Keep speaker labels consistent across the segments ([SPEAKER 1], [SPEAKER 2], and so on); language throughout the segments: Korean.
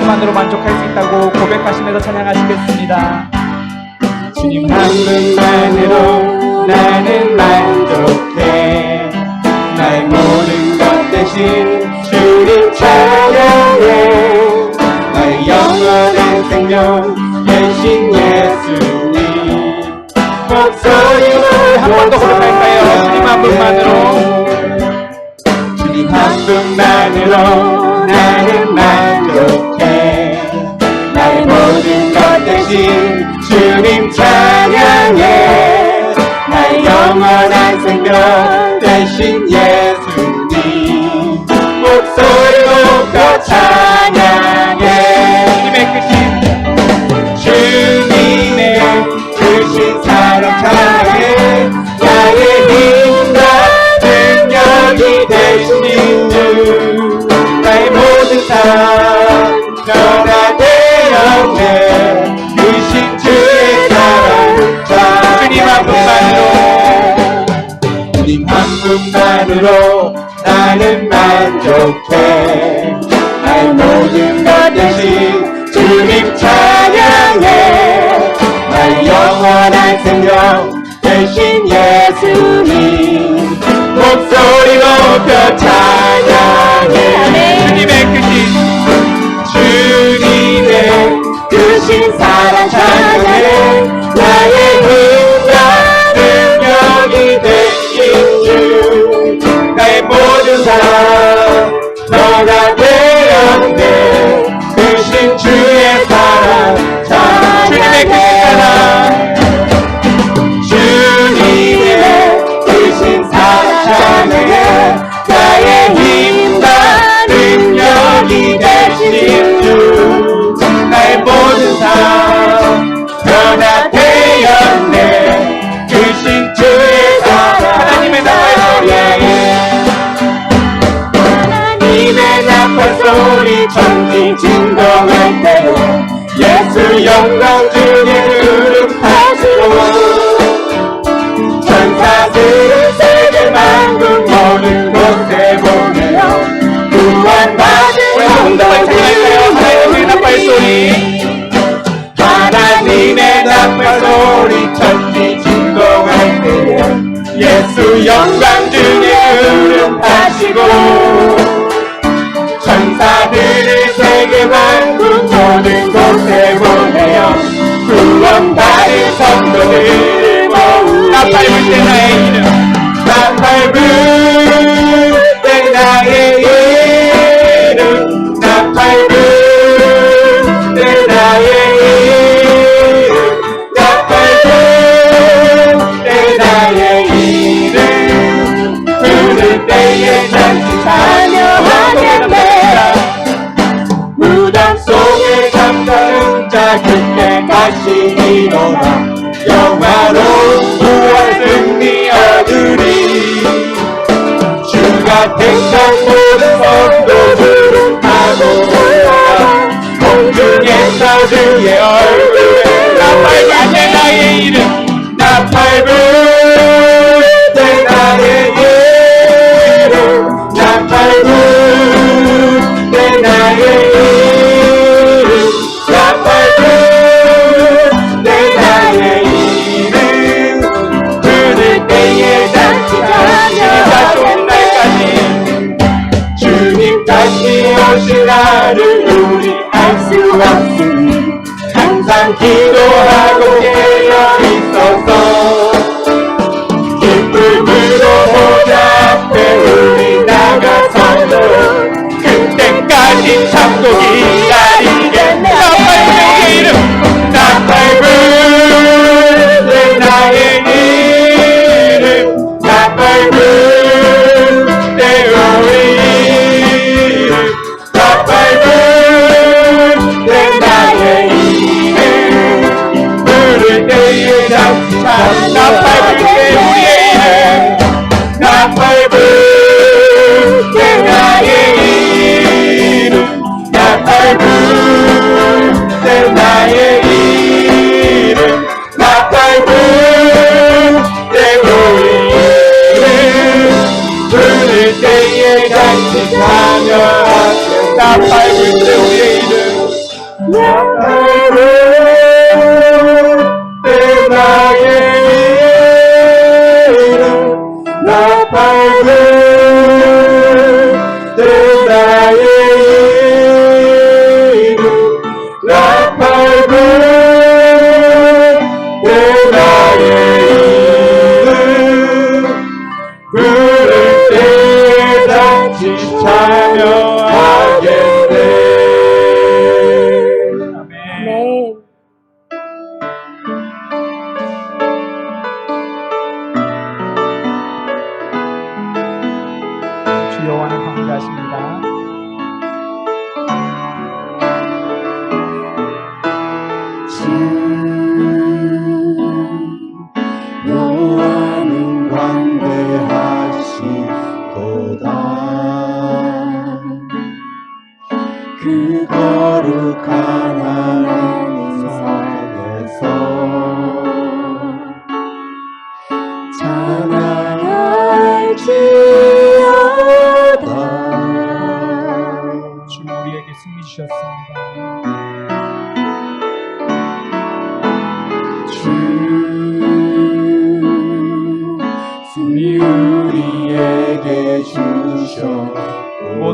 [SPEAKER 1] 그것만으로 만족할 수 있다고 고백하시면서 찬양하시겠습니다.
[SPEAKER 2] 주님 한 분만으로 나는 만족해. 나의 모든 것 대신 주님 찬양해. 나의 영원한 생명 대신 예수님 목소리로
[SPEAKER 1] 한 번 더 고백할까요? 주님 한 분만으로.
[SPEAKER 2] 주님 한 분만으로 나는 만족해. 나의 모든 것 대신 주님 찬양해. 나의 영원한 생명 대신 예수님 목소리 높여 찬양해. 주님의 크신 사랑 찬양해. 나의 힘과 능력이 되신 주 나의 모든 삶 변화되었네. 크신 주의 사랑 주님 한 분만으로 주님 한 분만으로 나는 만족해. 나의 모든 것 대신 주님 찬양해. 나의 영원한 생명 대신 예수님 목소리 높여 찬양해. 주님의 크신 사랑 찬양해. 나의 힘과 능력이 되신 주 나의 모든 삶 너가 되었네. 크신 주의 사랑 주님의 크신 사랑 주님의 크신 사랑 찬양해. 나의 힘과 능력이 되신 주 나의 모든 삶 변화되었네. 크신 주의 사랑 하나님의 나팔 소리 하나님의 나팔 소리 천지 진동할 때로 예수 영광 주의 흐름하시고 천사들을 세계 만국 모든 곳에 보내어 구원받은
[SPEAKER 1] 하나님의 나팔 소리.
[SPEAKER 2] 하나님의 나팔 소리 천지 진동할 때에 예수 영광 주의 흐름하시고 천사들을 세계 만국 모든 곳에 보내어 구원받은 성도들을 모으니
[SPEAKER 1] 나팔 불 때 나의 이름.
[SPEAKER 2] 나팔 불 때 나의 이름 나팔 불 때 나의 이름 나팔 불 때 나의 이름 부를 때에 잔치 찬양하겠네. 무덤 속에 잠자는 자 그때까지 일어나 영화로운 부활 승리 얻으리. 주가 택한 모든 성도들은 타고 올라가 공중에서 주의 얼굴에
[SPEAKER 1] 나팔 불 때 나의 이름.
[SPEAKER 2] 나팔 불 때 나의 이름 나팔 불 때 나의 이름 나팔 불 때 나의 이름 부를 때에 잔치 찬양하는 날까지 주님 다시 오실 날을 우리 알 수 없으니 항상 기도하고 깨어 있어서 기쁨으로 보좌 앞에 우리 나가서도 그때까지 참고 기다리겠네. 나팔 불의 이름 나팔 불 때 나의 이름 나팔 불 때 우리 이름 나팔 불 때 나의 이름 부를 때에 잔치 나팔 불 때 우리의 이름 나팔 불 때 나의 이름 나팔 불 때 나의 이름 나팔 불 때 우리 이름 부를 때에 잔치 찬양하세. 나팔 불 때 우리의 이름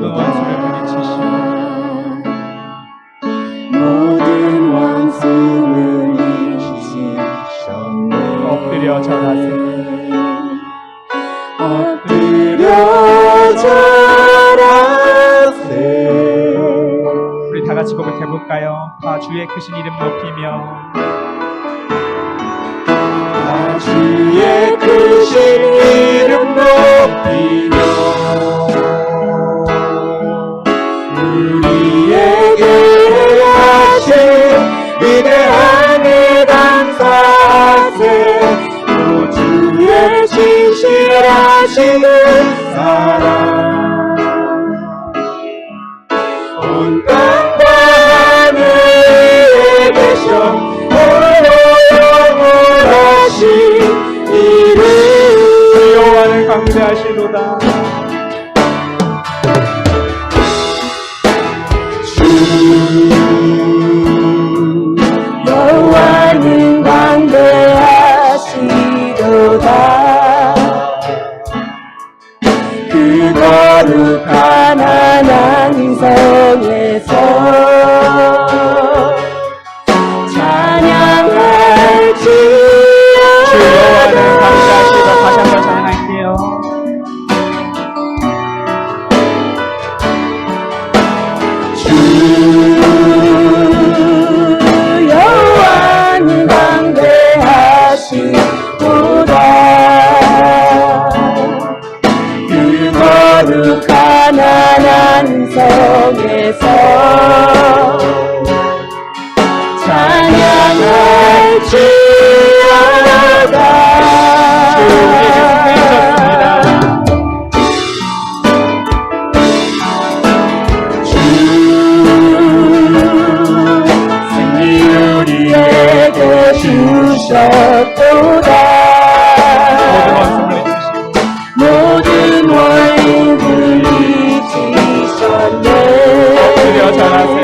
[SPEAKER 1] 모든 원수를 물리치시고
[SPEAKER 3] 모든 원수 물리치셨네.
[SPEAKER 1] 엎드려 절하세.
[SPEAKER 3] 엎드려 절하세.
[SPEAKER 1] 우리 다 같이 고백해 볼까요? 다 주의 크신 이름 높이며
[SPEAKER 3] 다 주의 크신 이름 높이며 우리에게 하신 위대한 일 감사하세. 오 주의 진실하신 사랑 온 땅과 하늘에 계셔 홀로 영원하신 이름
[SPEAKER 1] 여호와를 강대하시도다.
[SPEAKER 3] 여호와는 광대하시도다. 그 거룩한 하나님 성에서 찬양할지어다.
[SPEAKER 1] 주 여호와를 강대하시도다. 다시 한번 찬양할게요.
[SPEAKER 3] 주 여호와는 광대하시도다. 그 거룩한 하나님 성에서 찬양할지어다. 우리에게 주셨도다. 모든 원수 물리치셨네.
[SPEAKER 1] 엎드려 절하세.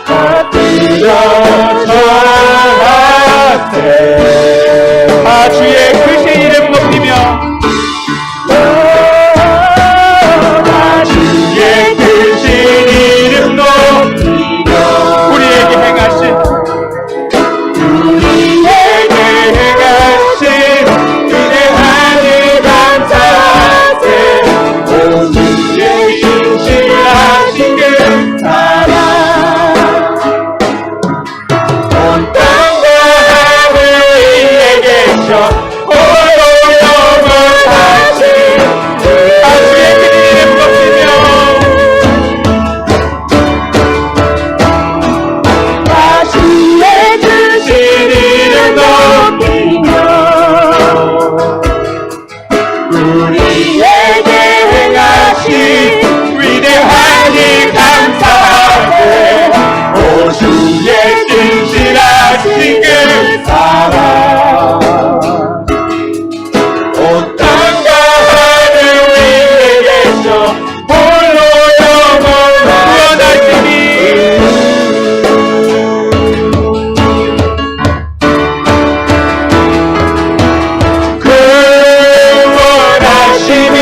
[SPEAKER 3] 엎드려 절하세.
[SPEAKER 1] 다 주의 크신 이름 높이며
[SPEAKER 3] 다 주의 크신 이름 높이며
[SPEAKER 1] 우리에게 행하신
[SPEAKER 3] 위대한 일 감사하세. 온 주의 신실하신 그 사랑 온 땅과 하늘 위에 계셔 홀로 영원하신
[SPEAKER 1] 다 주의 큰 이름 높이며
[SPEAKER 3] 다시의 주신 이름 높이며 우리에게 행하신 위대한 일 감사하세. 오 주의 진실하신 그 사랑 온 땅과 하늘 위에 계셔 홀로 영원하시니 그 원하심이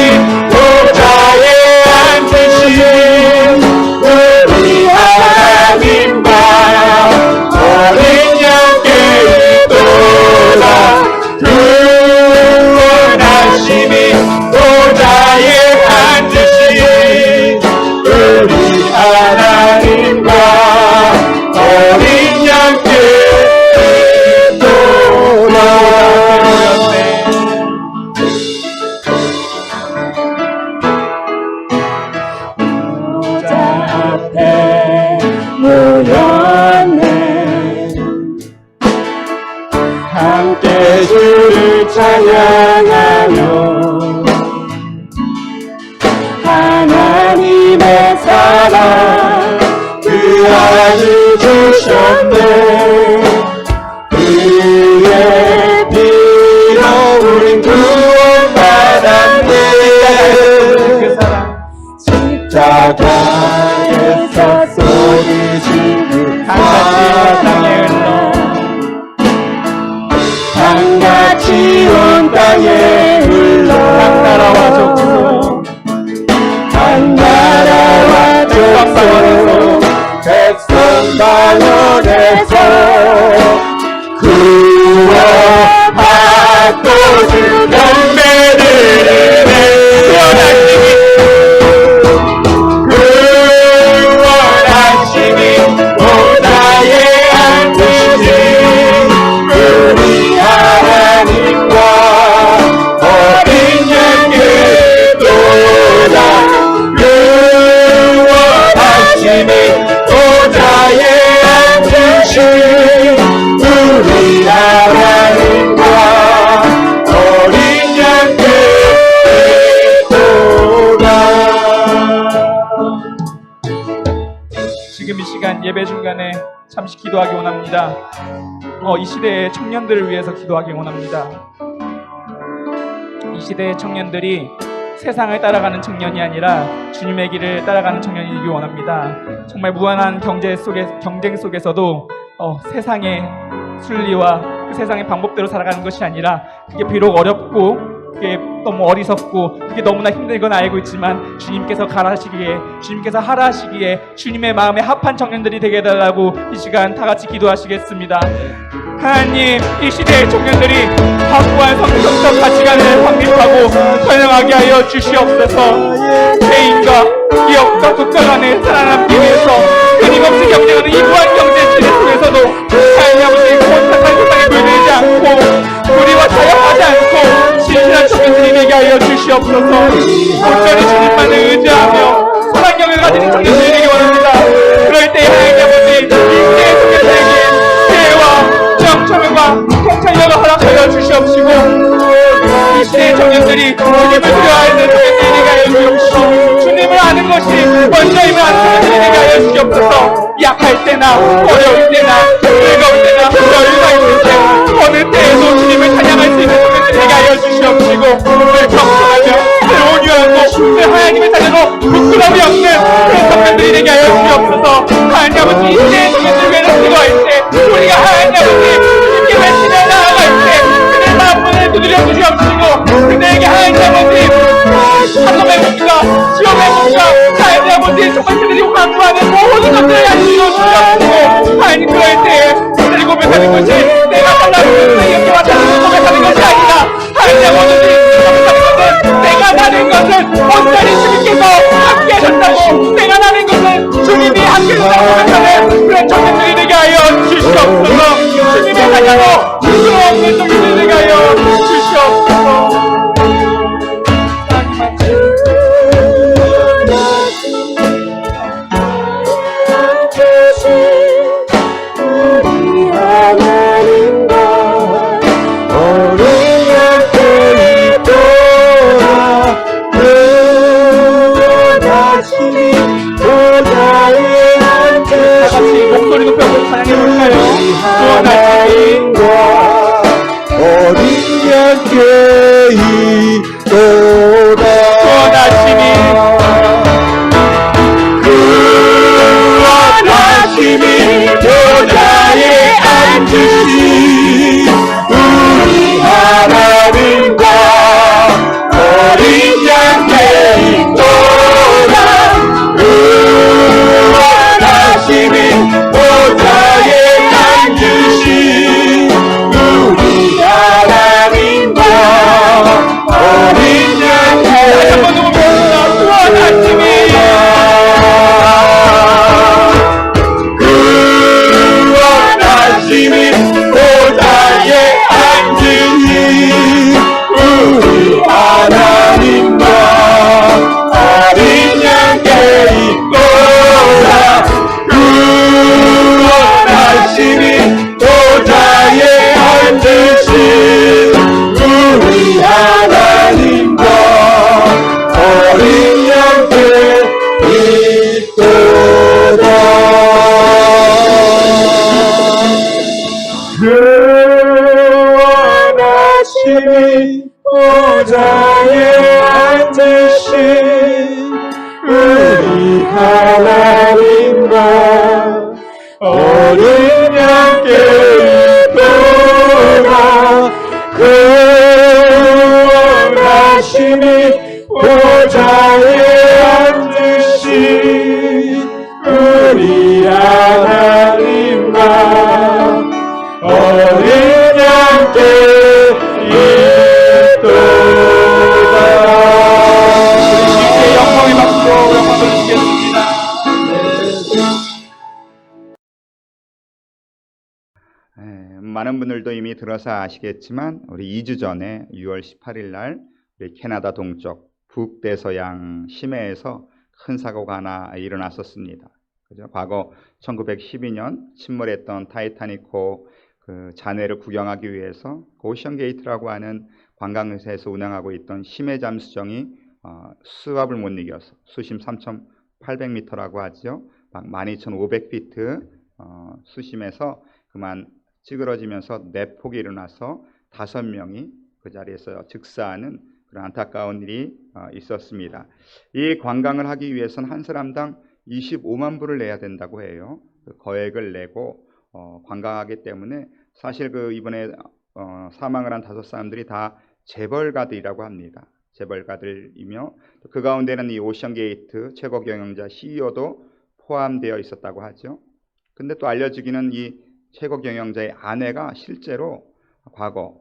[SPEAKER 3] 보좌에 앉으신 우리 하나님과 어린 양께 있도다. 그 원하심이 보좌에 앉으신 우리 하나님과 어린 양께 있도다. 보좌 앞에 모였네. 함께 주를 찬양하며 하나님의 사랑 그 아들 주셨네. 그의 피로 우린 구원받았네.
[SPEAKER 1] 그 사랑
[SPEAKER 3] 십자가에서 쏟으신 그
[SPEAKER 1] 강같이 땅에 흘러
[SPEAKER 3] 강같이 온 땅에 흘러
[SPEAKER 1] 강나라와 족속
[SPEAKER 3] 강나라와 구원받고 주
[SPEAKER 2] 열매를 구원하시니 보좌에 앉으시니 우리 하나님과 어린 양의 도다 구원하시니 보좌에 앉으신 우리 하나님과 어린 양의 도다.
[SPEAKER 1] 지금 이 시간 예배 중간에 잠시 기도하기 원합니다. 이 시대의 청년들을 위해서 기도하기 원합니다. 이 시대의 청년들이 세상을 따라가는 청년이 아니라 주님의 길을 따라가는 청년이기 원합니다. 정말 무한한 경쟁 속에서도 세상의 순리와 그 세상의 방법대로 살아가는 것이 아니라 그게 비록 어렵고 그게 너무 어리석고 그게 너무나 힘든 건 알고 있지만 주님께서 가라하시기에 주님께서 하라 하시기에 주님의 마음에 합한 청년들이 되게 해달라고 이 시간 다 같이 기도하시겠습니다. 하나님, 이 시대의 청년들이 확고한 성경적 가치관을 확립하고 선영하게 하여 주시옵소서. 개인과 기업과 국가 간에 살아남기 위해서 끊임없이 경쟁하는 이 무한 경제 시대 속에서도 하나님 아버지 혼탁한 세상에 물들지 않고 우리와 타협하지 않고 진실한 청년들이 되게 하여 주시옵소서. 온전히 주님만을 의지하며 소망경을 가진 청년들이 되기 원합니다. 그럴 때 하나님 아버지 이 시대의 청년들에게 지혜와 정청과 통찰력을 허락하여 주시옵시고 이 시대의 청년들이 주님을 두려워하는 청년들이 되게 하여 주시옵시고 주님을 아는 것이 먼저임을 아는 청년들이 되게 하여 주시옵소서. 약할 때나 어려울 때나 즐거울 때나 여유가 있을 때 어느 때에도 주님을 찬양할 수 있는 청년들이 되게 하여 주시옵시고 늘 겸손하며 늘 온유하고 늘 하나님의 자녀로 부끄러움이 없는 그런 청년들이 되게 하여 주시옵소서. 하나님 아버지 이 시대의 청년들 외로 뜨거워할 때 우리가 하나님 아버지 주님께 외치며 나아갈 때 그들의 마음문을 두드려 주시옵시고 그들에게 하나님 아버지 하늘의 문과 지옥의 문과 하나님 아버지 정말 그들이 환구하는 모든 것들을 알려주시옵시고 하나님 그럴 때에 그들이 고백하는 것이 내가 달라는 것을 이렇게 왔다는 고백하는 것이 아니라 하나님 아버지 고백하는 것은 내가 나는 것은 온전히 주님께서 함께 하셨다고 내가 나는 것은 주님이 함께 하셨다고 고백하는 그런 청년들이 되게 하여 주시옵소서. 주님의 자녀로 부끄러움 없는 청년들이 되게 하여 주시옵소서. 목소리 높여서 찬양해볼까요?
[SPEAKER 3] 하나님과 어린 양께 있도다.
[SPEAKER 1] 구원하시니
[SPEAKER 3] 보좌에 앉으신 우리 하나님과 어린 양께 있도다. 구원하시니 보좌에 앉으신 우리 하나님과 어린 양께
[SPEAKER 1] 구원하시니
[SPEAKER 3] 보좌에 앉으신 우리 하나님과 어린 양께 있도다. 구원하시니 보좌에 앉으신 우리 하나님과 어린 양께 있도다. 구원하시니 보좌에 앉으신 우리 하나님과 어린 양께 있도다. 구원하시니 보좌에 앉으신 우리 하나님과 어린
[SPEAKER 2] 많은 분들도 이미 들어서 아시겠지만 우리 2주 전에 6월 18일 날 우리 캐나다 동쪽 북대서양 심해에서 큰 사고가 하나 일어났었습니다. 그죠? 과거 1912년 침몰했던 타이타닉호 그 잔해를 구경하기 위해서 오션 게이트라고 하는 관광회사에서 운항하고 있던 심해 잠수정이 수압을 못 이겨서 수심 3,800m라고 하죠. 막 12,500피트 수심에서 그만 찌그러지면서 내폭이 일어나서 5명이 그 자리에서 즉사하는 그런 안타까운 일이 있었습니다. 이 관광을 하기 위해서는 한 사람당 25만 불을 내야 된다고 해요. 그 거액을 내고 관광하기 때문에 사실 그 이번에 사망을 한 5사람들이 다 재벌가들이라고 합니다. 재벌가들이며 그 가운데는 이 오션게이트 최고 경영자 CEO도 포함되어 있었다고 하죠. 근데 또 알려지기는 이 최고 경영자의 아내가 실제로 과거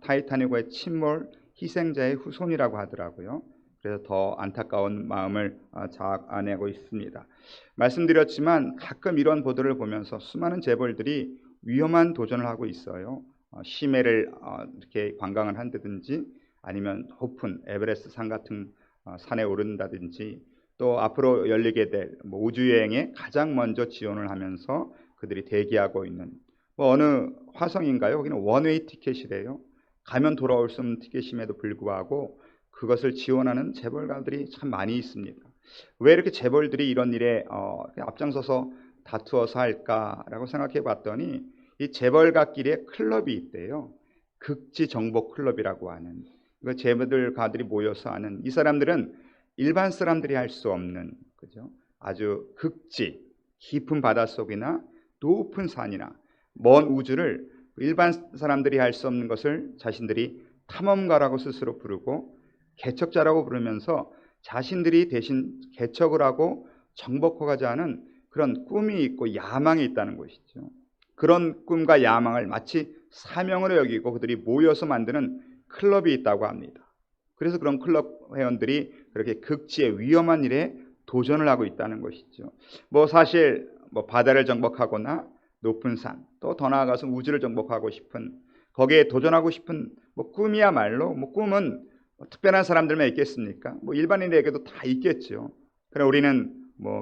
[SPEAKER 2] 타이타닉호의 침몰 희생자의 후손이라고 하더라고요. 그래서 더 안타까운 마음을 자아내고 있습니다. 말씀드렸지만 가끔 이런 보도를 보면서 수많은 재벌들이 위험한 도전을 하고 있어요. 심해를 이렇게 관광을 한다든지 아니면 높은 에베레스트 산 같은 산에 오른다든지 또 앞으로 열리게 될 우주여행에 가장 먼저 지원을 하면서 그들이 대기하고 있는 어느 화성인가요? 거기는 원웨이 티켓이래요. 가면 돌아올 수 없는 티켓임에도 불구하고 그것을 지원하는 재벌가들이 참 많이 있습니다. 왜 이렇게 재벌들이 이런 일에 앞장서서 다투어서 할까라고 생각해 봤더니 이 재벌가끼리의 클럽이 있대요. 극지정복 클럽이라고 하는 그 재벌가들이 모여서 하는 이 사람들은 일반 사람들이 할 수 없는 그죠? 아주 극지 깊은 바닷속이나 높은 산이나 먼 우주를 일반 사람들이 할 수 없는 것을 자신들이 탐험가라고 스스로 부르고 개척자라고 부르면서 자신들이 대신 개척을 하고 정복하고자 하는 그런 꿈이 있고 야망이 있다는 것이죠. 그런 꿈과 야망을 마치 사명으로 여기고 그들이 모여서 만드는 클럽이 있다고 합니다. 그래서 그런 클럽 회원들이 그렇게 극지의 위험한 일에 도전을 하고 있다는 것이죠. 사실 바다를 정복하거나 높은 산, 또 더 나아가서 우주를 정복하고 싶은 거기에 도전하고 싶은 꿈이야말로 꿈은 특별한 사람들만 있겠습니까? 일반인에게도 다 있겠죠. 그러나 우리는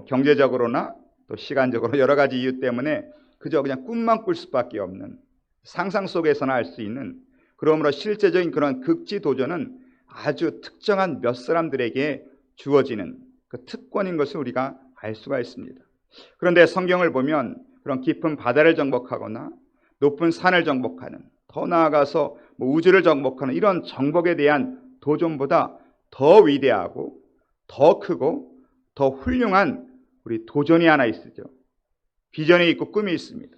[SPEAKER 2] 경제적으로나 또 시간적으로 여러 가지 이유 때문에 그저 그냥 꿈만 꿀 수밖에 없는 상상 속에서나 할 수 있는 그러므로 실제적인 그런 극지 도전은 아주 특정한 몇 사람들에게 주어지는 그 특권인 것을 우리가 알 수가 있습니다. 그런데 성경을 보면 그런 깊은 바다를 정복하거나 높은 산을 정복하는 더 나아가서 우주를 정복하는 이런 정복에 대한 도전보다 더 위대하고 더 크고 더 훌륭한 우리 도전이 하나 있으죠. 비전이 있고 꿈이 있습니다.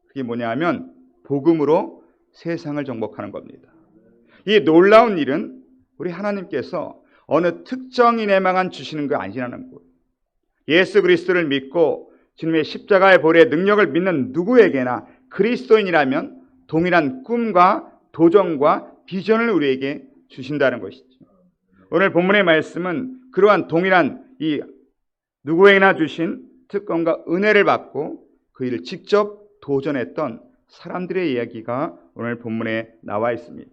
[SPEAKER 2] 그게 뭐냐 하면 복음으로 세상을 정복하는 겁니다. 이 놀라운 일은 우리 하나님께서 어느 특정인에만 주시는 거 아니라는 거예요. 예수 그리스도를 믿고 주님의 십자가의 보혈의 능력을 믿는 누구에게나 그리스도인이라면 동일한 꿈과 도전과 비전을 우리에게 주신다는 것이죠. 오늘 본문의 말씀은 그러한 동일한 이 누구에게나 주신 특권과 은혜를 받고 그 일을 직접 도전했던 사람들의 이야기가 오늘 본문에 나와 있습니다.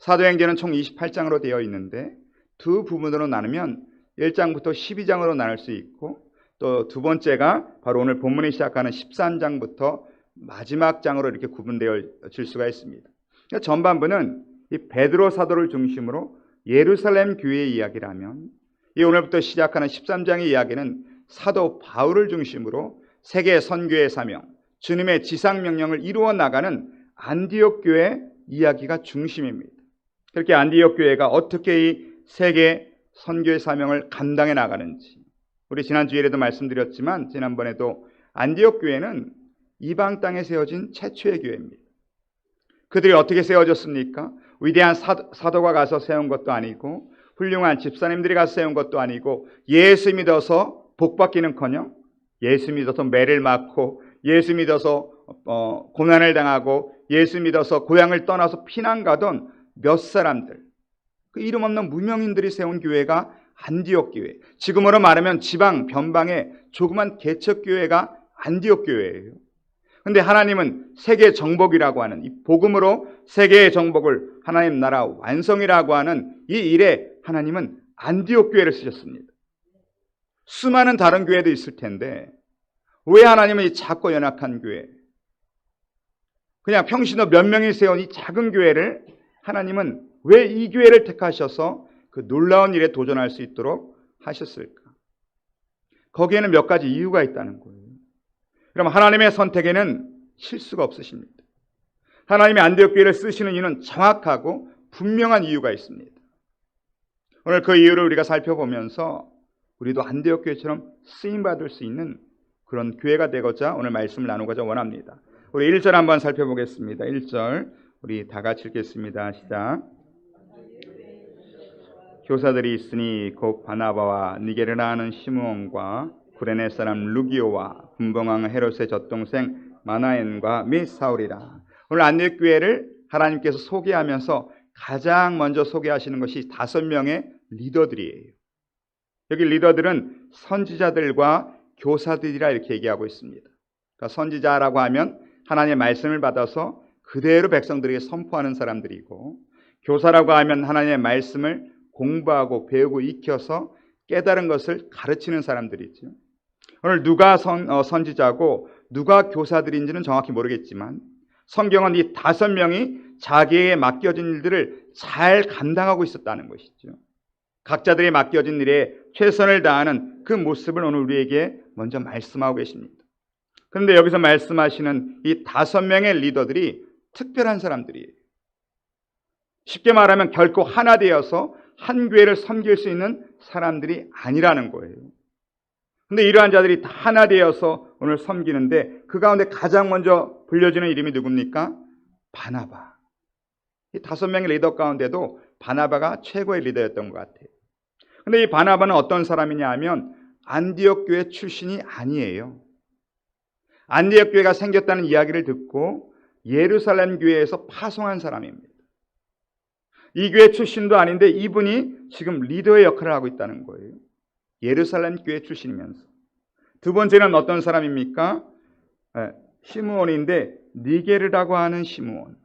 [SPEAKER 2] 사도행전은 총 28장으로 되어 있는데 두 부분으로 나누면 1장부터 12장으로 나눌 수 있고 또 두 번째가 바로 오늘 본문이 시작하는 13장부터 마지막 장으로 이렇게 구분되어 질 수가 있습니다. 전반부는 이 베드로 사도를 중심으로 예루살렘 교회의 이야기라면 이 오늘부터 시작하는 13장의 이야기는 사도 바울을 중심으로 세계 선교의 사명, 주님의 지상명령을 이루어 나가는 안디옥 교회 이야기가 중심입니다. 그렇게 안디옥 교회가 어떻게 이 세계 선교의 사명을 감당해 나가는지 우리 지난 주일에도 말씀드렸지만 지난번에도 안디옥 교회는 이방 땅에 세워진 최초의 교회입니다. 그들이 어떻게 세워졌습니까? 위대한 사도가 가서 세운 것도 아니고 훌륭한 집사님들이 가서 세운 것도 아니고 예수 믿어서 복받기는커녕 예수 믿어서 매를 맞고 예수 믿어서 고난을 당하고 예수 믿어서 고향을 떠나서 피난 가던 몇 사람들, 그 이름 없는 무명인들이 세운 교회가 안디옥 교회. 지금으로 말하면 지방 변방의 조그만 개척 교회가 안디옥 교회예요. 근데 하나님은 세계 정복이라고 하는 이 복음으로 세계의 정복을 하나님 나라 완성이라고 하는 이 일에 하나님은 안디옥 교회를 쓰셨습니다. 수많은 다른 교회도 있을 텐데 왜 하나님은 이 작고 연약한 교회, 그냥 평신도 몇 명이 세운 이 작은 교회를 하나님은 왜 이 교회를 택하셔서 그 놀라운 일에 도전할 수 있도록 하셨을까? 거기에는 몇 가지 이유가 있다는 거예요. 그럼 하나님의 선택에는 실수가 없으십니다. 하나님의 안디옥 교회를 쓰시는 이유는 정확하고 분명한 이유가 있습니다. 오늘 그 이유를 우리가 살펴보면서 우리도 안디옥 교회처럼 쓰임받을 수 있는 그런 교회가 되고자 오늘 말씀을 나누고자 원합니다. 우리 1절 한번 살펴보겠습니다. 1절 우리 다 같이 읽겠습니다. 시작. 교사들이 있으니 곧 바나바와 니게르라 하는 시므온과 구레네 사람 루기오와 분봉왕 헤롯의 젖동생 마나엔과 및 사울이라. 오늘 안디옥 교회를 하나님께서 소개하면서 가장 먼저 소개하시는 것이 5명의 리더들이에요. 여기 리더들은 선지자들과 교사들이라 이렇게 얘기하고 있습니다. 그러니까 선지자라고 하면 하나님의 말씀을 받아서 그대로 백성들에게 선포하는 사람들이고, 교사라고 하면 하나님의 말씀을 공부하고 배우고 익혀서 깨달은 것을 가르치는 사람들이죠. 오늘 누가 선지자고 누가 교사들인지는 정확히 모르겠지만 성경은 이 5명이 자기에게 맡겨진 일들을 잘 감당하고 있었다는 것이죠. 각자들이 맡겨진 일에 최선을 다하는 그 모습을 오늘 우리에게 먼저 말씀하고 계십니다. 그런데 여기서 말씀하시는 이 5명의 리더들이 특별한 사람들이에요. 쉽게 말하면 결코 하나 되어서 한 교회를 섬길 수 있는 사람들이 아니라는 거예요. 근데 이러한 자들이 다 하나 되어서 오늘 섬기는데 그 가운데 가장 먼저 불려지는 이름이 누굽니까? 바나바. 이 5명의 리더 가운데도 바나바가 최고의 리더였던 것 같아요. 근데 이 바나바는 어떤 사람이냐 하면 안디옥 교회 출신이 아니에요. 안디옥 교회가 생겼다는 이야기를 듣고 예루살렘 교회에서 파송한 사람입니다. 이 교회 출신도 아닌데 이분이 지금 리더의 역할을 하고 있다는 거예요. 예루살렘 교회 출신이면서. 두 번째는 어떤 사람입니까? 시므온인데 니게르라고 하는 시므온.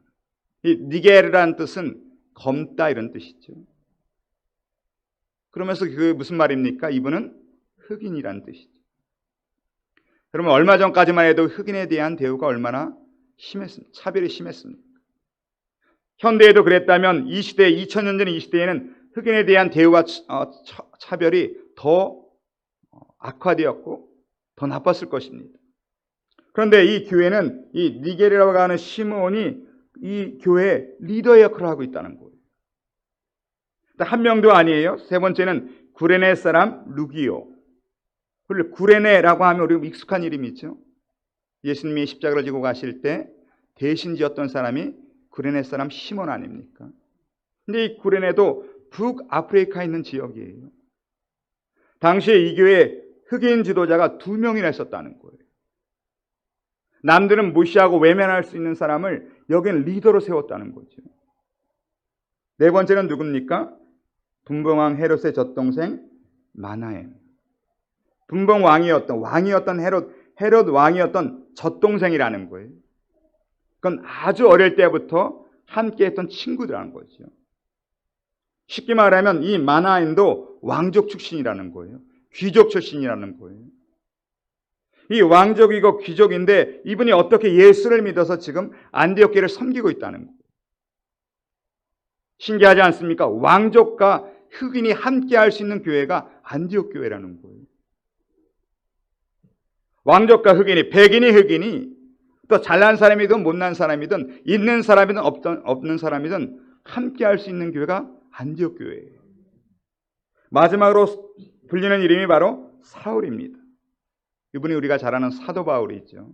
[SPEAKER 2] 이 니게르라는 뜻은 검다 이런 뜻이죠. 그러면서 그 무슨 말입니까? 이분은 흑인이라는 뜻이죠. 그러면 얼마 전까지만 해도 흑인에 대한 대우가 얼마나 심했습니까? 차별이 심했습니다. 현대에도 그랬다면 이 시대, 2000년 전 이 시대에는 흑인에 대한 대우와 차별이 더 악화되었고 더 나빴을 것입니다. 그런데 이 교회는 이 니게르라고 하는 시므온이 이 교회의 리더의 역할을 하고 있다는 거예요. 한 명도 아니에요. 세 번째는 구레네 사람 루기오. 구레네라고 하면 우리 익숙한 이름이죠. 예수님이 십자가를 지고 가실 때 대신 지었던 사람이 구레네 사람 시몬 아닙니까? 근데 이 구레네도 북아프리카에 있는 지역이에요. 당시에 이 교회에 흑인 지도자가 2명이나 있었다는 거예요. 남들은 무시하고 외면할 수 있는 사람을 여기는 리더로 세웠다는 거죠. 네 번째는 누굽니까? 분봉왕 헤롯의 젖동생 마나엠. 분봉 왕이었던 헤롯 왕이었던 젖동생이라는 거예요. 그건 아주 어릴 때부터 함께했던 친구들이라는 거죠. 쉽게 말하면 이 마나엠도 왕족 출신이라는 거예요. 귀족 출신이라는 거예요. 이 왕족이고 귀족인데 이분이 어떻게 예수를 믿어서 지금 안디옥 교회를 섬기고 있다는 거예요. 신기하지 않습니까? 왕족과 흑인이 함께 할 수 있는 교회가 안디옥 교회라는 거예요. 왕족과 흑인이, 백인이 흑인이, 또 잘난 사람이든 못난 사람이든 있는 사람이든 없는 사람이든 함께 할 수 있는 교회가 안디옥 교회예요. 마지막으로 불리는 이름이 바로 사울입니다. 이분이 우리가 잘 아는 사도 바울이죠.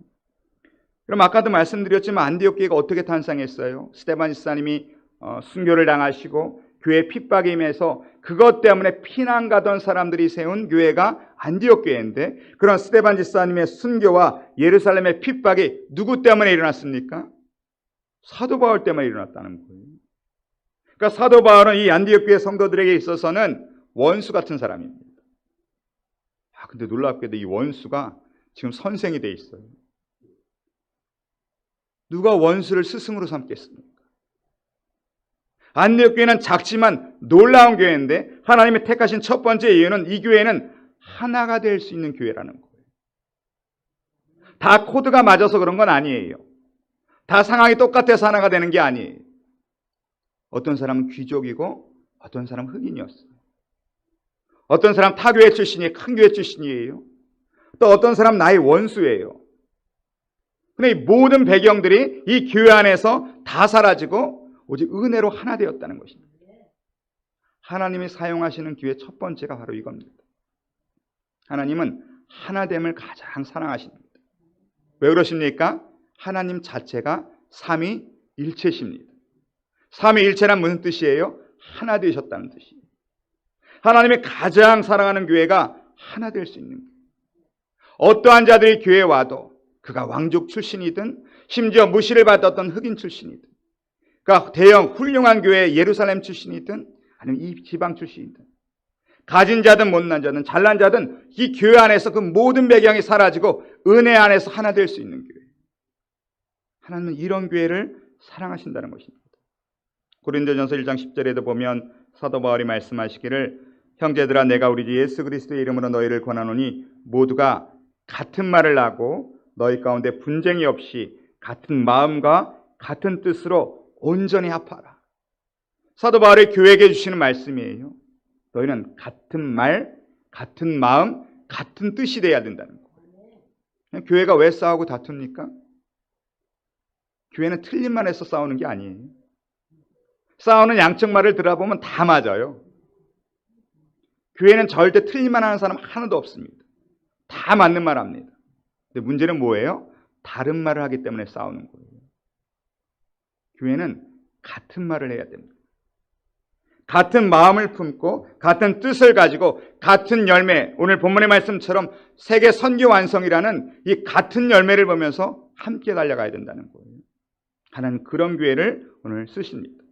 [SPEAKER 2] 그럼 아까도 말씀드렸지만 안디옥 교회가 어떻게 탄생했어요? 스데반 집사님이 순교를 당하시고 교회 핍박에 임해서 그것 때문에 피난 가던 사람들이 세운 교회가 안디옥 교회인데, 그런 스데반 집사님의 순교와 예루살렘의 핍박이 누구 때문에 일어났습니까? 사도 바울 때문에 일어났다는 거예요. 그러니까 사도 바울은 이 안디옥 교회 성도들에게 있어서는 원수 같은 사람입니다. 근데 놀랍게도 이 원수가 지금 선생이 돼 있어요. 누가 원수를 스승으로 삼겠습니까? 안디옥 교회는 작지만 놀라운 교회인데 하나님이 택하신 첫 번째 이유는 이 교회는 하나가 될 수 있는 교회라는 거예요. 다 코드가 맞아서 그런 건 아니에요. 다 상황이 똑같아서 하나가 되는 게 아니에요. 어떤 사람은 귀족이고 어떤 사람은 흑인이었어요. 어떤 사람 타교회 출신이 큰 교회 출신이에요. 또 어떤 사람 나의 원수예요. 근데 이 모든 배경들이 이 교회 안에서 다 사라지고 오직 은혜로 하나 되었다는 것입니다. 하나님이 사용하시는 기회 첫 번째가 바로 이겁니다. 하나님은 하나됨을 가장 사랑하십니다. 왜 그러십니까? 하나님 자체가 삼위일체십니다. 삼위일체란 무슨 뜻이에요? 하나 되셨다는 뜻이에요. 하나님이 가장 사랑하는 교회가 하나 될 수 있는 교회. 어떠한 자들이 교회에 와도 그가 왕족 출신이든 심지어 무시를 받았던 흑인 출신이든 그러니까 대형 훌륭한 교회 예루살렘 출신이든 아니면 이 지방 출신이든 가진 자든 못난 자든 잘난 자든 이 교회 안에서 그 모든 배경이 사라지고 은혜 안에서 하나 될 수 있는 교회. 하나님은 이런 교회를 사랑하신다는 것입니다. 고린도전서 1장 10절에도 보면 사도 바울이 말씀하시기를 형제들아 내가 우리 주 예수 그리스도의 이름으로 너희를 권하노니 모두가 같은 말을 하고 너희 가운데 분쟁이 없이 같은 마음과 같은 뜻으로 온전히 합하라. 사도 바울이 교회에게 주시는 말씀이에요. 너희는 같은 말, 같은 마음, 같은 뜻이 돼야 된다는 거예요. 교회가 왜 싸우고 다툽니까? 교회는 틀린 말에서 싸우는 게 아니에요. 싸우는 양쪽 말을 들어보면 다 맞아요. 교회는 절대 틀린 말 하는 사람 하나도 없습니다. 다 맞는 말 합니다. 근데 문제는 뭐예요? 다른 말을 하기 때문에 싸우는 거예요. 교회는 같은 말을 해야 됩니다. 같은 마음을 품고 같은 뜻을 가지고 같은 열매, 오늘 본문의 말씀처럼 세계 선교 완성이라는 이 같은 열매를 보면서 함께 달려가야 된다는 거예요. 하나님 그런 교회를 오늘 쓰십니다.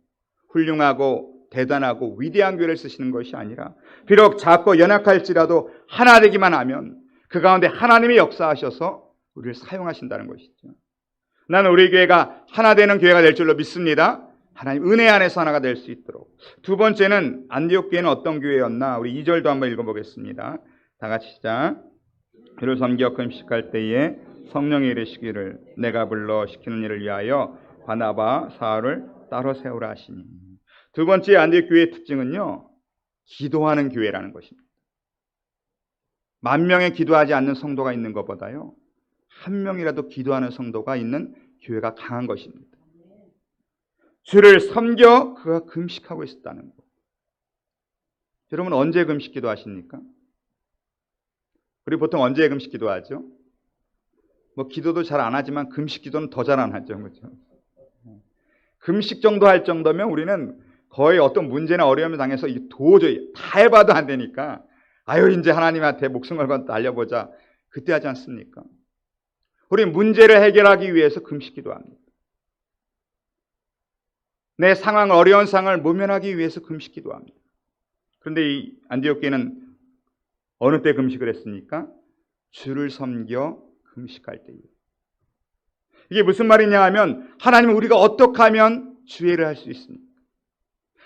[SPEAKER 2] 훌륭하고 대단하고 위대한 교회를 쓰시는 것이 아니라 비록 작고 연약할지라도 하나 되기만 하면 그 가운데 하나님이 역사하셔서 우리를 사용하신다는 것이죠. 나는 우리 교회가 하나 되는 교회가 될 줄로 믿습니다. 하나님 은혜 안에서 하나가 될 수 있도록. 두 번째는 안디옥 교회는 어떤 교회였나? 우리 2절도 한번 읽어보겠습니다. 다 같이 시작. 주를 섬겨 금식할 때에 성령이 이르시기를 내가 불러 시키는 일을 위하여 바나바 사울을 따로 세우라 하시니. 두 번째 안디옥 교회의 특징은요, 기도하는 교회라는 것입니다. 10,000명의 기도하지 않는 성도가 있는 것보다요, 1명이라도 기도하는 성도가 있는 교회가 강한 것입니다. 주를 섬겨 그가 금식하고 있었다는 것. 여러분 언제 금식 기도하십니까? 우리 보통 언제 금식 기도하죠? 뭐 기도도 잘 안 하지만 금식 기도는 더 잘 안 하죠, 그렇죠? 금식 정도 할 정도면 우리는 거의 어떤 문제나 어려움을 당해서 도저히 다 해봐도 안 되니까 아유 이제 하나님한테 목숨 걸고 날려보자 그때 하지 않습니까? 우리 문제를 해결하기 위해서 금식 기도합니다. 내 상황, 어려운 상황을 모면하기 위해서 금식 기도합니다. 그런데 이 안디옥 교회는 어느 때 금식을 했습니까? 주를 섬겨 금식할 때예요. 이게 무슨 말이냐 하면 하나님은 우리가 어떻게 하면 주의를 할 수 있습니까?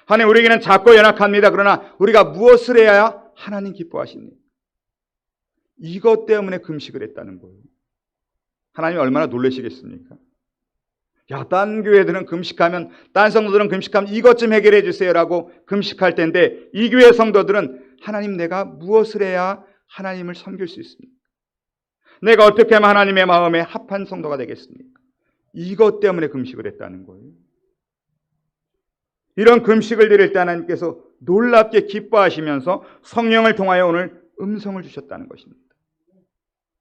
[SPEAKER 2] 하나님 우리에게는 작고 연약합니다. 그러나 우리가 무엇을 해야 하나님 기뻐하십니까? 이것 때문에 금식을 했다는 거예요. 하나님이 얼마나 놀라시겠습니까? 야, 딴 교회들은 금식하면, 딴 성도들은 금식하면 이것 좀 해결해 주세요라고 금식할 텐데 이 교회 성도들은 하나님 내가 무엇을 해야 하나님을 섬길 수 있습니까? 내가 어떻게 하면 하나님의 마음에 합한 성도가 되겠습니까? 이것 때문에 금식을 했다는 거예요. 이런 금식을 드릴 때 하나님께서 놀랍게 기뻐하시면서 성령을 통하여 오늘 음성을 주셨다는 것입니다.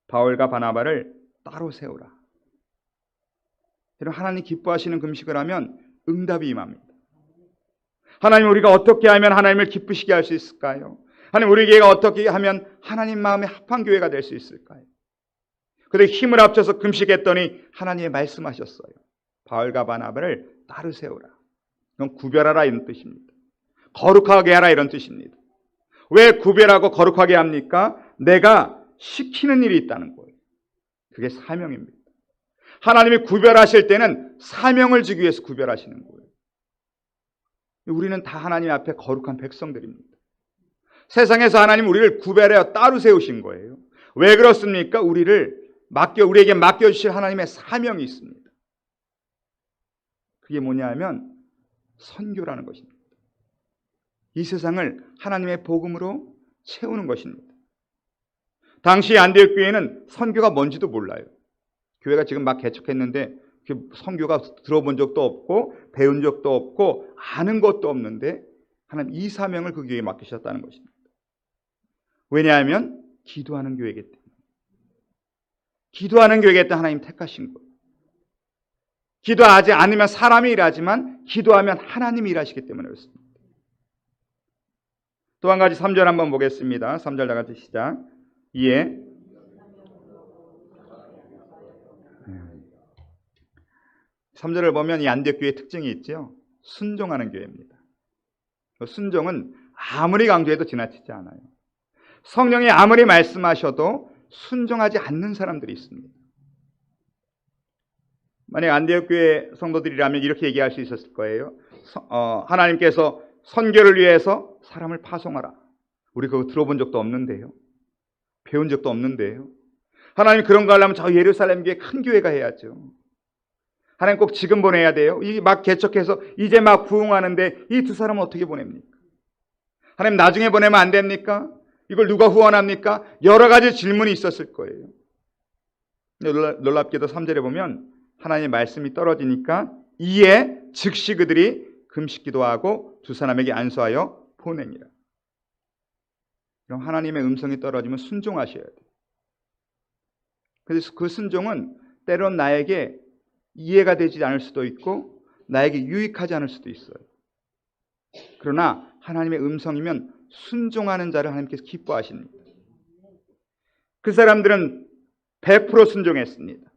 [SPEAKER 2] 바울과 바나바를 따로 세우라. 여러분 하나님 기뻐하시는 금식을 하면 응답이 임합니다. 하나님 우리가 어떻게 하면 하나님을 기쁘시게 할 수 있을까요? 하나님 우리 교회가 어떻게 하면 하나님 마음에 합한 교회가 될 수 있을까요? 그래서 힘을 합쳐서 금식했더니 하나님이 말씀하셨어요. 바울과 바나바를 따로 세우라. 이건 구별하라 이런 뜻입니다. 거룩하게 하라 이런 뜻입니다. 왜 구별하고 거룩하게 합니까? 내가 시키는 일이 있다는 거예요. 그게 사명입니다. 하나님이 구별하실 때는 사명을 주기 위해서 구별하시는 거예요. 우리는 다 하나님 앞에 거룩한 백성들입니다. 세상에서 하나님 우리를 구별하여 따로 세우신 거예요. 왜 그렇습니까? 우리에게 맡겨주실 하나님의 사명이 있습니다. 그게 뭐냐 하면 선교라는 것입니다. 이 세상을 하나님의 복음으로 채우는 것입니다. 당시 안디옥 교회는 선교가 뭔지도 몰라요. 교회가 지금 막 개척했는데 선교가 들어본 적도 없고 배운 적도 없고 아는 것도 없는데 하나님 이 사명을 그 교회에 맡기셨다는 것입니다. 왜냐하면 기도하는 교회이기 때문에. 기도하는 교회이기 때문에 하나님 택하신 거예요. 기도하지 않으면 사람이 일하지만 기도하면 하나님이 일하시기 때문에 그렇습니다. 또 한 가지 3절 한번 보겠습니다. 3절 다 같이 시작. 이에 3절을 보면 이 안디옥 교회의 특징이 있죠. 순종하는 교회입니다. 순종은 아무리 강조해도 지나치지 않아요. 성령이 아무리 말씀하셔도 순종하지 않는 사람들이 있습니다. 만약 안디옥 교회 성도들이라면 이렇게 얘기할 수 있었을 거예요. 하나님께서 선교를 위해서 사람을 파송하라. 우리 그거 들어본 적도 없는데요. 배운 적도 없는데요. 하나님 그런 거 하려면 저 예루살렘 교회 큰 교회가 해야죠. 하나님 꼭 지금 보내야 돼요. 이 막 개척해서 이제 막 부흥하는데 이 두 사람은 어떻게 보냅니까? 하나님 나중에 보내면 안 됩니까? 이걸 누가 후원합니까? 여러 가지 질문이 있었을 거예요. 놀랍게도 3절에 보면 하나님의 말씀이 떨어지니까 이에 즉시 그들이 금식기도하고 두 사람에게 안수하여 보내니라. 그럼 하나님의 음성이 떨어지면 순종하셔야 돼요. 그래서 그 순종은 때론 나에게 이해가 되지 않을 수도 있고 나에게 유익하지 않을 수도 있어요. 그러나 하나님의 음성이면 순종하는 자를 하나님께서 기뻐하십니다. 그 사람들은 100% 순종했습니다.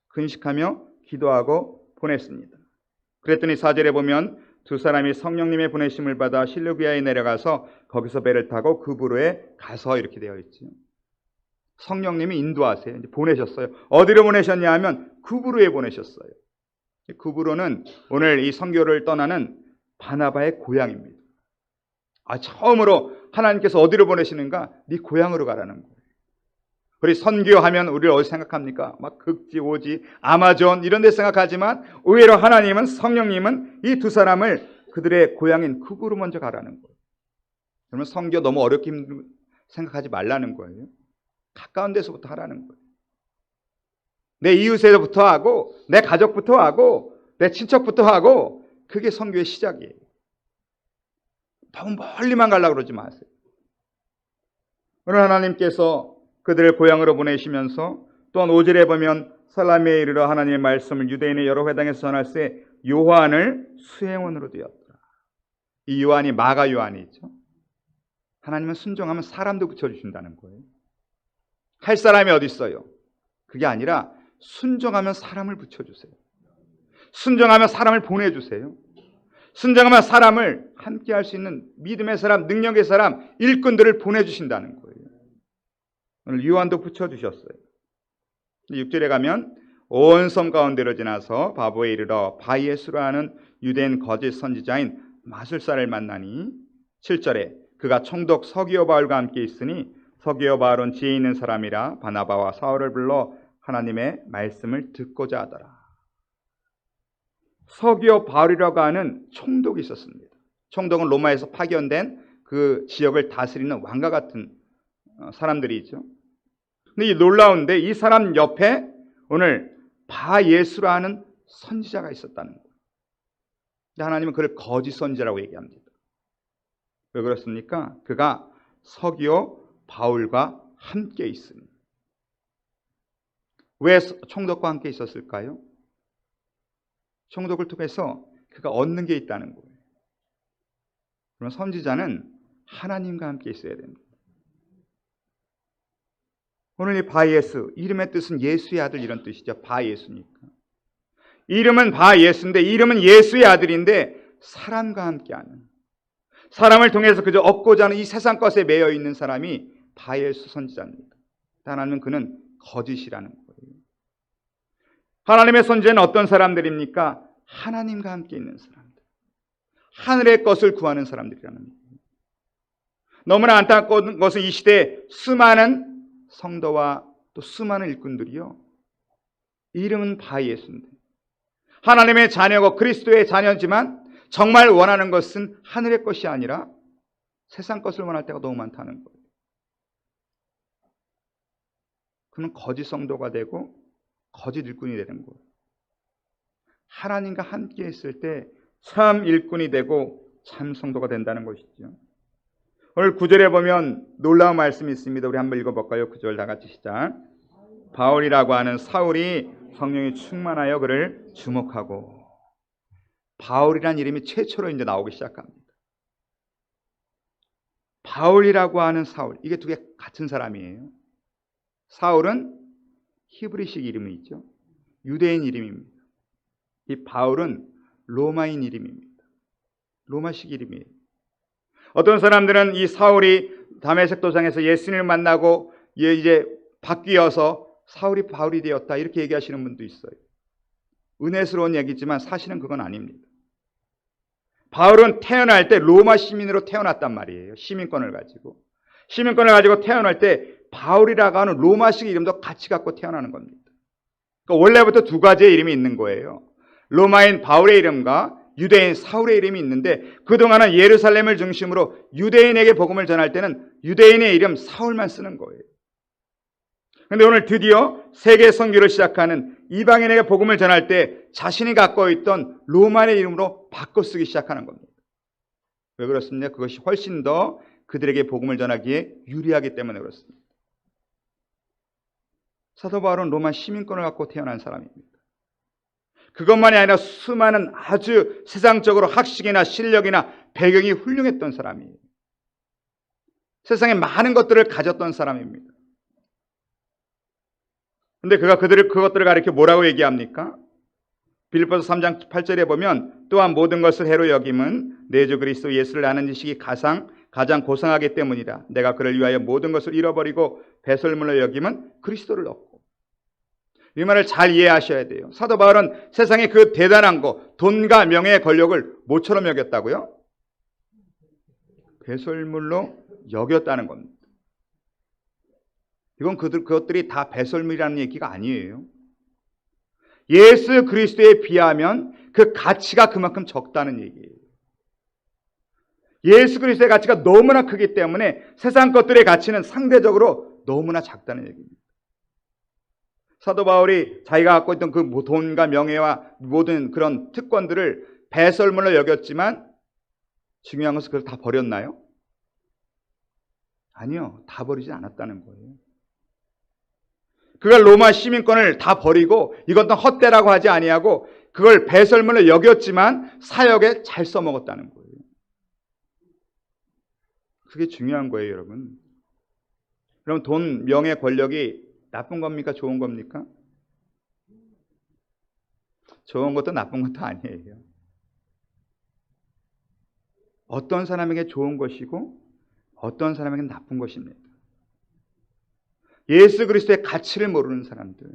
[SPEAKER 2] 근식하며 기도하고 보냈습니다. 그랬더니 4절에 보면 두 사람이 성령님의 보내심을 받아 실루기아에 내려가서 거기서 배를 타고 그부로에 가서 이렇게 되어 있죠. 성령님이 인도하세요. 이제 보내셨어요. 어디로 보내셨냐 하면 그부로에 보내셨어요. 그부로는 오늘 이 선교를 떠나는 바나바의 고향입니다. 처음으로 하나님께서 어디로 보내시는가? 네 고향으로 가라는 거예요. 우리 선교하면 우리를 어디 생각합니까? 막 극지, 오지, 아마존 이런 데 생각하지만 의외로 하나님은 성령님은 이 두 사람을 그들의 고향인 그부로 먼저 가라는 거예요. 그러면 선교 너무 어렵게 생각하지 말라는 거예요. 가까운 데서부터 하라는 거예요. 내 이웃에서부터 하고 내 가족부터 하고 내 친척부터 하고 그게 선교의 시작이에요. 너무 멀리만 가려고 그러지 마세요. 오늘 하나님께서 그들을 고향으로 보내시면서 또한 5절에 보면 살라미에 이르러 하나님의 말씀을 유대인의 여러 회당에서 전할 때 요한을 수행원으로 두었더라. 이 요한이 마가 요한이죠. 하나님은 순종하면 사람도 붙여주신다는 거예요. 할 사람이 어디 있어요? 그게 아니라 순종하면 사람을 붙여주세요. 순종하면 사람을 보내주세요. 순종하면 사람을 함께 할 수 있는 믿음의 사람, 능력의 사람, 일꾼들을 보내주신다는 거예요. 오늘 요한도 붙여주셨어요. 6절에 가면 온 섬 가운데로 지나서 바보에 이르러 바이에스라 하는 유대인 거짓 선지자인 마술사를 만나니 7절에 그가 총독 서기오 바울과 함께 있으니 서기오 바울은 지혜 있는 사람이라 바나바와 사울을 불러 하나님의 말씀을 듣고자 하더라. 서기오 바울이라고 하는 총독이 있었습니다. 총독은 로마에서 파견된 그 지역을 다스리는 왕과 같은 사람들이죠. 근데 이 놀라운데 이 사람 옆에 오늘 바예수라 하는 선지자가 있었다는 거예요. 근데 하나님은 그를 거짓 선지자라고 얘기합니다. 왜 그렇습니까? 그가 서기오 바울과 함께 있으니. 왜 총독과 함께 있었을까요? 총독을 통해서 그가 얻는 게 있다는 거예요. 그럼 선지자는 하나님과 함께 있어야 됩니다. 오늘 이 바예수, 이름의 뜻은 예수의 아들 이런 뜻이죠. 바예수니까. 이름은 바예수인데 이름은 예수의 아들인데 사람과 함께하는, 사람을 통해서 그저 얻고자 하는 이 세상 것에 매여 있는 사람이 바예수 선지자입니다. 하나님은 그는 거짓이라는 거예요. 하나님의 선지자는 어떤 사람들입니까? 하나님과 함께 있는 사람들, 하늘의 것을 구하는 사람들이라는 거예요. 너무나 안타까운 것은 이 시대에 수많은 성도와 또 수많은 일꾼들이요, 이름은 바 예수인데 하나님의 자녀고 그리스도의 자녀지만 정말 원하는 것은 하늘의 것이 아니라 세상 것을 원할 때가 너무 많다는 거예요. 그는 거짓 성도가 되고 거짓 일꾼이 되는 거예요. 하나님과 함께 있을 때 참 일꾼이 되고 참 성도가 된다는 것이죠. 오늘 9절에 보면 놀라운 말씀이 있습니다. 우리 한번 읽어볼까요? 9절 다 같이 시작. 바울이라고 하는 사울이 성령이 충만하여 그를 주목하고. 바울이란 이름이 최초로 이제 나오기 시작합니다. 바울이라고 하는 사울, 이게 두 개 같은 사람이에요. 사울은 히브리식 이름이 있죠. 유대인 이름입니다. 이 바울은 로마인 이름입니다. 로마식 이름이에요. 어떤 사람들은 이 사울이 다메섹 도상에서 예수님을 만나고 이제 바뀌어서 사울이 바울이 되었다 이렇게 얘기하시는 분도 있어요. 은혜스러운 얘기지만 사실은 그건 아닙니다. 바울은 태어날 때 로마 시민으로 태어났단 말이에요. 시민권을 가지고 태어날 때 바울이라고 하는 로마식 이름도 같이 갖고 태어나는 겁니다. 그러니까 원래부터 두 가지의 이름이 있는 거예요. 로마인 바울의 이름과 유대인 사울의 이름이 있는데 그동안은 예루살렘을 중심으로 유대인에게 복음을 전할 때는 유대인의 이름 사울만 쓰는 거예요. 그런데 오늘 드디어 세계 선교를 시작하는 이방인에게 복음을 전할 때 자신이 갖고 있던 로마의 이름으로 바꿔 쓰기 시작하는 겁니다. 왜 그렇습니까? 그것이 훨씬 더 그들에게 복음을 전하기에 유리하기 때문에 그렇습니다. 사도 바울은 로마 시민권을 갖고 태어난 사람입니다. 그것만이 아니라 수많은 아주 세상적으로 학식이나 실력이나 배경이 훌륭했던 사람이에요. 세상에 많은 것들을 가졌던 사람입니다. 근데 그가 그것들을 가리켜 뭐라고 얘기합니까? 빌립보서 3장 8절에 보면 또한 모든 것을 해로 여김은 내 주 그리스도 예수를 아는 지식이 가장 고상하기 때문이라. 내가 그를 위하여 모든 것을 잃어버리고 배설물로 여김은 그리스도를 얻고. 이 말을 잘 이해하셔야 돼요. 사도 바울은 세상에 그 대단한 거, 돈과 명예의 권력을 뭐처럼 여겼다고요? 배설물로 여겼다는 겁니다. 이건 그것들이 다 배설물이라는 얘기가 아니에요. 예수 그리스도에 비하면 그 가치가 그만큼 적다는 얘기예요. 예수 그리스도의 가치가 너무나 크기 때문에 세상 것들의 가치는 상대적으로 너무나 작다는 얘기입니다. 사도 바울이 자기가 갖고 있던 그 돈과 명예와 모든 그런 특권들을 배설물로 여겼지만 중요한 것은 그걸 다 버렸나요? 아니요. 다 버리지 않았다는 거예요. 그가 로마 시민권을 다 버리고 이것도 헛되라고 하지 아니하고 그걸 배설물로 여겼지만 사역에 잘 써먹었다는 거예요. 그게 중요한 거예요, 여러분. 그럼 돈, 명예, 권력이 나쁜 겁니까? 좋은 겁니까? 좋은 것도 나쁜 것도 아니에요. 어떤 사람에게 좋은 것이고 어떤 사람에게 나쁜 것입니다. 예수 그리스도의 가치를 모르는 사람들,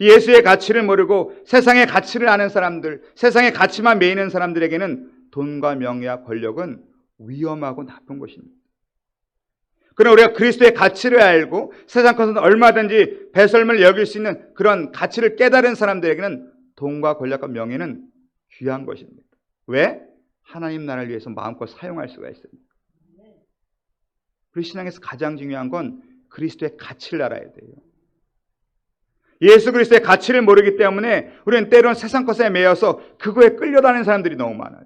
[SPEAKER 2] 예수의 가치를 모르고 세상의 가치를 아는 사람들, 세상의 가치만 매이는 사람들에게는 돈과 명예와 권력은 위험하고 나쁜 것입니다. 그러나 우리가 그리스도의 가치를 알고 세상 것은 얼마든지 배설물을 여길 수 있는 그런 가치를 깨달은 사람들에게는 돈과 권력과 명예는 귀한 것입니다. 왜? 하나님 나라를 위해서 마음껏 사용할 수가 있습니다. 우리 신앙에서 가장 중요한 건 그리스도의 가치를 알아야 돼요. 예수 그리스도의 가치를 모르기 때문에 우리는 때로는 세상 것에 매여서 그거에 끌려다니는 사람들이 너무 많아요.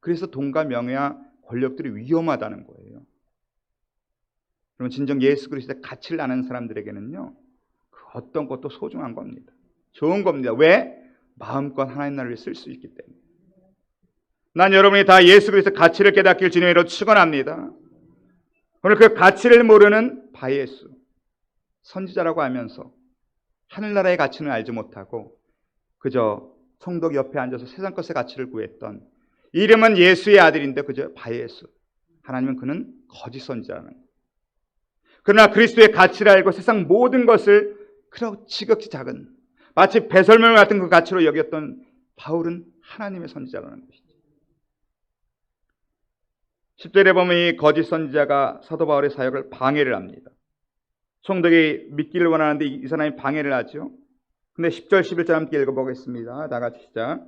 [SPEAKER 2] 그래서 돈과 명예와 권력들이 위험하다는 거예요. 그러면 진정 예수 그리스도의 가치를 아는 사람들에게는요, 그 어떤 것도 소중한 겁니다. 좋은 겁니다. 왜? 마음껏 하나님 나라를 쓸 수 있기 때문에. 난 여러분이 다 예수 그리스도의 가치를 깨닫길 주님으로 축원합니다. 오늘 그 가치를 모르는 바예수, 선지자라고 하면서 하늘나라의 가치는 알지 못하고 그저 성덕 옆에 앉아서 세상 것의 가치를 구했던, 이름은 예수의 아들인데 그저 바예수, 하나님은 그는 거짓 선지자라는 거예요. 그러나 그리스도의 가치를 알고 세상 모든 것을 그렇고 지극히 작은 마치 배설물 같은 그 가치로 여겼던 바울은 하나님의 선지자라는 것이죠. 10절에 보면 이 거짓 선지자가 사도 바울의 사역을 방해를 합니다. 총독이 믿기를 원하는데 이 사람이 방해를 하죠. 근데 10절 11절 함께 읽어보겠습니다. 다 같이 시작.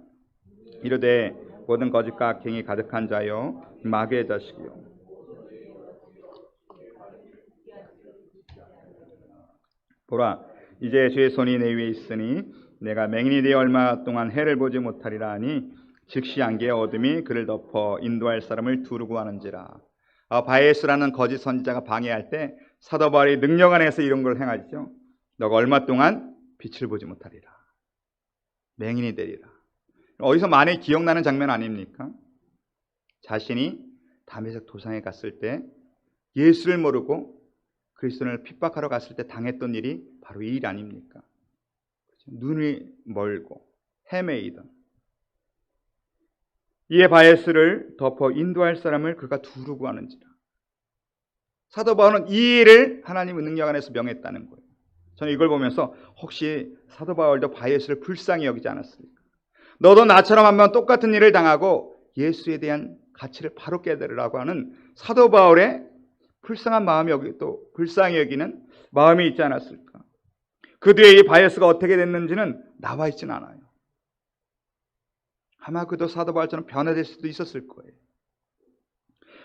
[SPEAKER 2] 이르되 모든 거짓과 악행이 가득한 자여 마귀의 자식이요 보라 이제 주의 손이 내 위에 있으니 내가 맹인이 되어 얼마 동안 해를 보지 못하리라 하니 즉시 안개의 어둠이 그를 덮어 인도할 사람을 두르고 하는지라. 바에스라는 거짓 선지자가 방해할 때 사도 바울이 능력 안에서 이런 걸 행하죠. 너가 얼마 동안 빛을 보지 못하리라. 맹인이 되리라. 어디서 많이 기억나는 장면 아닙니까? 자신이 다메섹 도상에 갔을 때 예수를 모르고 그리스도를 핍박하러 갔을 때 당했던 일이 바로 이 일 아닙니까? 눈이 멀고 헤매이던 이에 바에스를 덮어 인도할 사람을 그가 두르고 하는지라. 사도 바울은 이 일을 하나님의 능력 안에서 명했다는 거예요. 저는 이걸 보면서 혹시 사도 바울도 바에스를 불쌍히 여기지 않았습니까? 너도 나처럼 한번 똑같은 일을 당하고 예수에 대한 가치를 바로 깨달으라고 하는 사도 바울의 불쌍한 마음이 여기 또 불쌍히 여기는 마음이 있지 않았을까? 그 뒤에 이 바에스가 어떻게 됐는지는 나와 있지는 않아요. 아마 그도 사도 바울처럼 변화될 수도 있었을 거예요.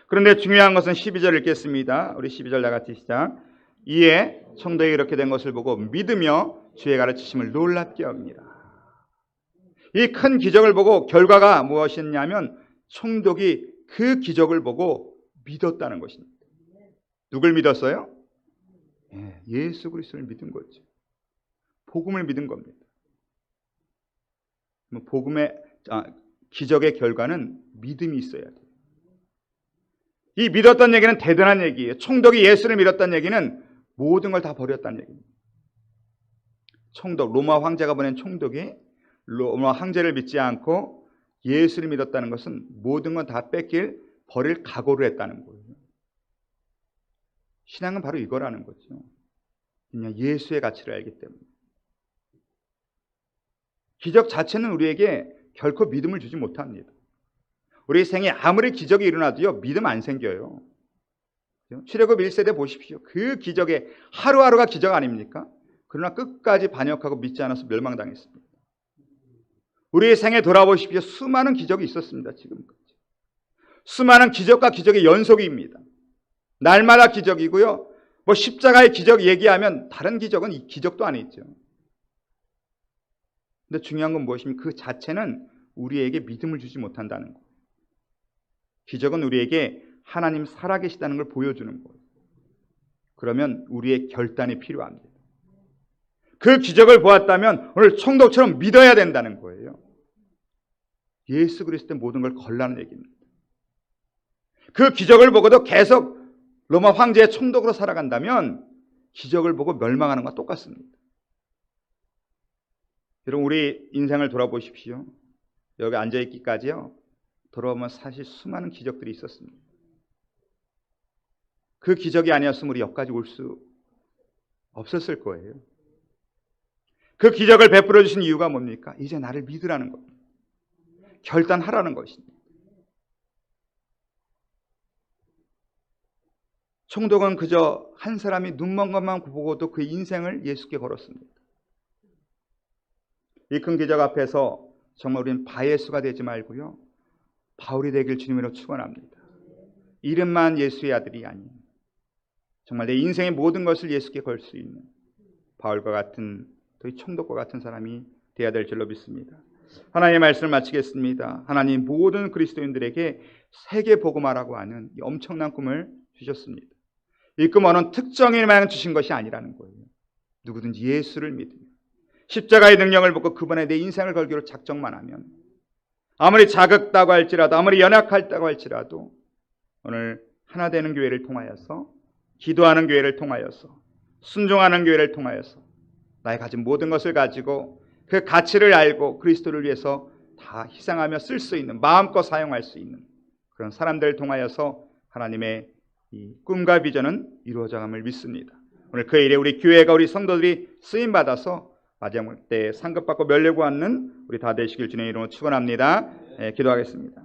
[SPEAKER 2] 그런데 중요한 것은 12절 읽겠습니다. 우리 12절 다 같이 시작. 이에 총독이 이렇게 된 것을 보고 믿으며 주의 가르치심을 놀랍게 여기니라. 이 큰 기적을 보고 결과가 무엇이었냐면 총독이 그 기적을 보고 믿었다는 것입니다. 누굴 믿었어요? 예수 그리스도를 믿은 거죠. 복음을 믿은 겁니다. 기적의 결과는 믿음이 있어야 돼요. 이 믿었다는 얘기는 대단한 얘기예요. 총독이 예수를 믿었다는 얘기는 모든 걸 다 버렸다는 얘기입니다. 총독, 로마 황제가 보낸 총독이 로마 황제를 믿지 않고 예수를 믿었다는 것은 모든 건 다 버릴 각오를 했다는 거예요. 신앙은 바로 이거라는 거죠. 그냥 예수의 가치를 알기 때문에. 기적 자체는 우리에게 결코 믿음을 주지 못합니다. 우리 생에 아무리 기적이 일어나도요, 믿음 안 생겨요. 출애굽 1세대 보십시오. 그 기적에 하루하루가 기적 아닙니까? 그러나 끝까지 반역하고 믿지 않아서 멸망당했습니다. 우리의 생에 돌아보십시오. 수많은 기적이 있었습니다. 지금까지. 수많은 기적과 기적의 연속입니다. 날마다 기적이고요. 십자가의 기적 얘기하면 다른 기적은 이 기적도 아니죠. 근데 중요한 건 무엇입니까? 그 자체는 우리에게 믿음을 주지 못한다는 거예요. 기적은 우리에게 하나님 살아계시다는 걸 보여주는 거예요. 그러면 우리의 결단이 필요합니다. 그 기적을 보았다면 오늘 총독처럼 믿어야 된다는 거예요. 예수 그리스도의 모든 걸 걸라는 얘기입니다. 그 기적을 보고도 계속 로마 황제의 총독으로 살아간다면 기적을 보고 멸망하는 것과 똑같습니다. 여러분 우리 인생을 돌아보십시오. 여기 앉아있기까지요. 돌아보면 사실 수많은 기적들이 있었습니다. 그 기적이 아니었으면 우리 여기까지 올 수 없었을 거예요. 그 기적을 베풀어 주신 이유가 뭡니까? 이제 나를 믿으라는 겁니다. 결단하라는 것입니다. 총독은 그저 한 사람이 눈먼 것만 보고도 그 인생을 예수께 걸었습니다. 이 큰 기적 앞에서 정말 우리는 바예수가 되지 말고요. 바울이 되길 주님으로 축원합니다. 이름만 예수의 아들이 아닌 정말 내 인생의 모든 것을 예수께 걸 수 있는 바울과 같은 또 이 총독과 같은 사람이 되어야 될 줄로 믿습니다. 하나님의 말씀을 마치겠습니다. 하나님 모든 그리스도인들에게 세계 복음화라고 하는 이 엄청난 꿈을 주셨습니다. 이 꿈은 특정인만 주신 것이 아니라는 거예요. 누구든지 예수를 믿으며 십자가의 능력을 보고 그분의 내 인생을 걸기로 작정만 하면 아무리 자극다고 할지라도 아무리 연약하다고 할지라도 오늘 하나 되는 교회를 통하여서 기도하는 교회를 통하여서 순종하는 교회를 통하여서 나의 가진 모든 것을 가지고 그 가치를 알고 그리스도를 위해서 다 희생하며 쓸 수 있는 마음껏 사용할 수 있는 그런 사람들을 통하여서 하나님의 이 꿈과 비전은 이루어져감을 믿습니다. 오늘 그 일에 우리 교회가 우리 성도들이 쓰임 받아서 마지막 때 상급받고 멸류관 받는 우리 다 되시길 주님의 이름으로 축원합니다. 기도하겠습니다.